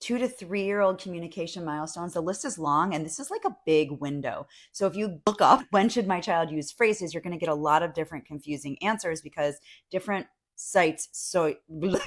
2 to 3 year old communication milestones, the list is long and this is like a big window. So if you look up when should my child use phrases, you're going to get a lot of different confusing answers because different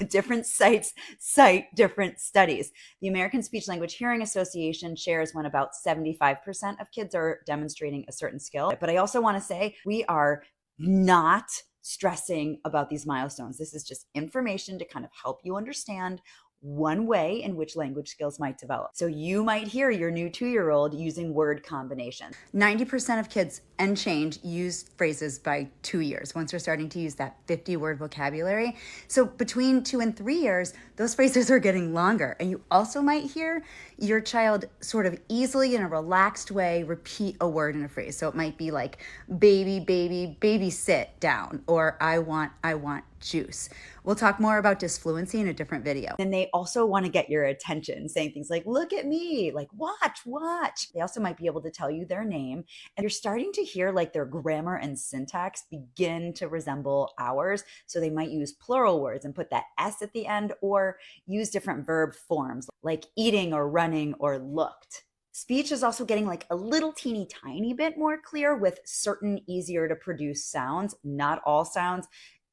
different sites cite different studies. The American Speech Language Hearing Association shares when about 75% of kids are demonstrating a certain skill. But I also want to say we are not stressing about these milestones. This is just information to kind of help you understand one way in which language skills might develop. So you might hear your new 2-year-old using word combinations. 90% of kids and change use phrases by 2 years, once they're starting to use that 50-word vocabulary. So between 2 and 3 years, those phrases are getting longer. And you also might hear your child sort of easily in a relaxed way repeat a word in a phrase. So it might be like baby, baby, baby, sit down, or I want juice. We'll talk more about disfluency in a different video. And they also want to get your attention, saying things like, look at me, like watch. They also might be able to tell you their name. And you're starting to hear like their grammar and syntax begin to resemble ours. So they might use plural words and put that S at the end, or use different verb forms like eating or running or looked. Speech is also getting like a little teeny tiny bit more clear with certain easier to produce sounds, not all sounds.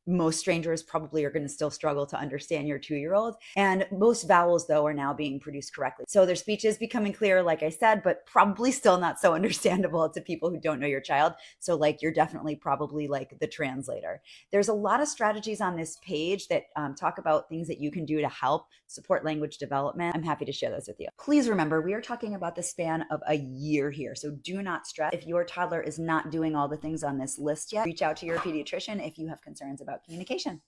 Most strangers probably are going to still struggle to understand your 2-year-old. And most vowels, though, are now being produced correctly. So their speech is becoming clear, like I said, but probably still not so understandable to people who don't know your child. So like you're definitely probably like the translator. There's a lot of strategies on this page that talk about things that you can do to help support language development. I'm happy to share those with you. Please remember, we are talking about the span of a year here. So do not stress. If your toddler is not doing all the things on this list yet, reach out to your pediatrician if you have concerns about communication.